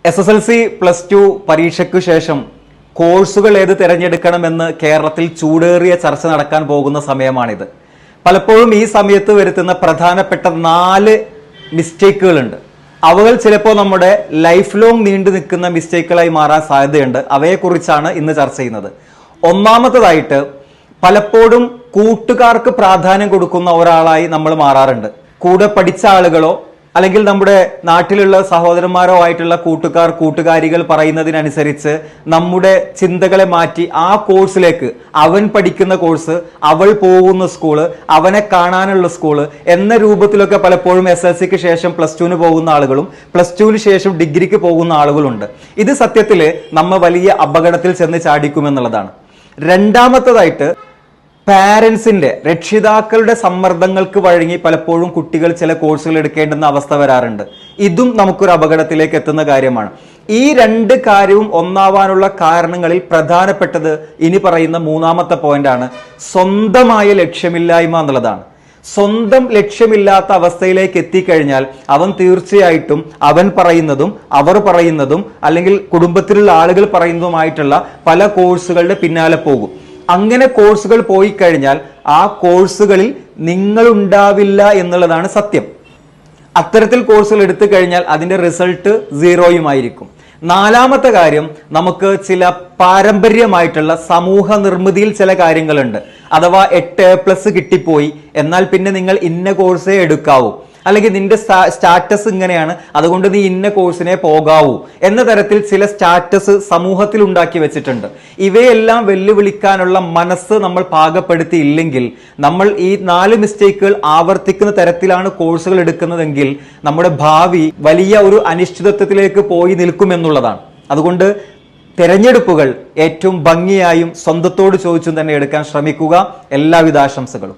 SSLC +2 പരീക്ഷയ്ക്കു ശേഷം കോഴ്സുകൾ ഏത് തിരഞ്ഞെടുക്കണമെന്ന് കേരളത്തിൽ ചൂടേറിയ ചർച്ച നടക്കാൻ പോകുന്ന സമയമാണിത്. പലപ്പോഴും ഈ സമയത്ത് വരുത്തുന്ന പ്രധാനപ്പെട്ട 4 മിസ്റ്റേക്കുകളുണ്ട്. അവകൾ ചിലപ്പോൾ നമ്മുടെ ലൈഫ് ലോങ് നീണ്ടു നിൽക്കുന്ന മിസ്റ്റേക്കുകളായി മാറാൻ സാധ്യതയുണ്ട്. അവയെക്കുറിച്ചാണ് ഇന്ന് ചർച്ച ചെയ്യുന്നത്. ഒന്നാമത്തേതായിട്ട്, പലപ്പോഴും കൂട്ടുകാർക്ക് പ്രാധാന്യം കൊടുക്കുന്ന ഒരാളായി നമ്മൾ മാറാറുണ്ട്. കൂടെ പഠിച്ച ആളുകളോ അല്ലെങ്കിൽ നമ്മുടെ നാട്ടിലുള്ള സഹോദരന്മാരോ ആയിട്ടുള്ള കൂട്ടുകാരികൾ പറയുന്നതിനനുസരിച്ച് നമ്മുടെ ചിന്തകളെ മാറ്റി ആ കോഴ്സിലേക്ക്, അവൻ പഠിക്കുന്ന കോഴ്സ്, അവൾ പോകുന്ന സ്കൂള്, അവനെ കാണാനുള്ള സ്കൂള് എന്ന രൂപത്തിലൊക്കെ പലപ്പോഴും SSLCക്ക് ശേഷം +2 പോകുന്ന ആളുകളും +2 ശേഷം ഡിഗ്രിക്ക് പോകുന്ന ആളുകളുണ്ട്. ഇത് സത്യത്തിൽ നമ്മ വലിയ അപകടത്തിൽ ചെന്ന് ചാടിക്കുമെന്നുള്ളതാണ്. രണ്ടാമത്തേതായിട്ട്, പാരൻസിന്റെ, രക്ഷിതാക്കളുടെ സമ്മർദ്ദങ്ങൾക്ക് വഴങ്ങി പലപ്പോഴും കുട്ടികൾ ചില കോഴ്സുകൾ എടുക്കേണ്ടുന്ന അവസ്ഥ വരാറുണ്ട്. ഇതും നമുക്കൊരു അപകടത്തിലേക്ക് എത്തുന്ന കാര്യമാണ്. ഈ 2 കാര്യവും ഒന്നാവാനുള്ള കാരണങ്ങളിൽ പ്രധാനപ്പെട്ടത് ഇനി പറയുന്ന മൂന്നാമത്തെ പോയിന്റാണ്, സ്വന്തമായ ലക്ഷ്യമില്ലായ്മ എന്നുള്ളതാണ്. സ്വന്തം ലക്ഷ്യമില്ലാത്ത അവസ്ഥയിലേക്ക് എത്തിക്കഴിഞ്ഞാൽ അവൻ തീർച്ചയായിട്ടും അവൻ പറയുന്നതും അവർ പറയുന്നതും അല്ലെങ്കിൽ കുടുംബത്തിലുള്ള ആളുകൾ പറയുന്നതുമായിട്ടുള്ള പല കോഴ്സുകളുടെ പിന്നാലെ പോകും. അങ്ങനെ കോഴ്സുകൾ പോയി കഴിഞ്ഞാൽ ആ കോഴ്സുകളിൽ നിങ്ങളുണ്ടാവില്ല എന്നുള്ളതാണ് സത്യം. അത്തരത്തിൽ കോഴ്സുകൾ എടുത്തു കഴിഞ്ഞാൽ അതിന്റെ റിസൾട്ട് 0 നാലാമത്തെ കാര്യം, നമുക്ക് ചില പാരമ്പര്യമായിട്ടുള്ള സമൂഹ നിർമ്മിതിയിൽ ചില കാര്യങ്ങളുണ്ട്. അഥവാ 8A+ കിട്ടിപ്പോയി, എന്നാൽ പിന്നെ നിങ്ങൾ ഇന്ന കോഴ്സേ എടുക്കാവൂ, അല്ലെങ്കിൽ നിന്റെ സ്റ്റാറ്റസ് ഇങ്ങനെയാണ്, അതുകൊണ്ട് നീ ഇന്ന കോഴ്സിനെ പോകാവൂ എന്ന തരത്തിൽ ചില സ്റ്റാറ്റസ് സമൂഹത്തിൽ ഉണ്ടാക്കി വെച്ചിട്ടുണ്ട്. ഇവയെല്ലാം വെല്ലുവിളിക്കാനുള്ള മനസ്സ് നമ്മൾ പാകപ്പെടുത്തിയില്ലെങ്കിൽ, നമ്മൾ ഈ 4 മിസ്റ്റേക്കുകൾ ആവർത്തിക്കുന്ന തരത്തിലാണ് കോഴ്സുകൾ എടുക്കുന്നതെങ്കിൽ നമ്മുടെ ഭാവി വലിയ ഒരു അനിശ്ചിതത്വത്തിലേക്ക് പോയി നിൽക്കുമെന്നുള്ളതാണ്. അതുകൊണ്ട് തിരഞ്ഞെടുപ്പുകൾ ഏറ്റവും ഭംഗിയായും സ്വന്തത്തോട് ചോദിച്ചും തന്നെ എടുക്കാൻ ശ്രമിക്കുക. എല്ലാവിധ ആശംസകളും.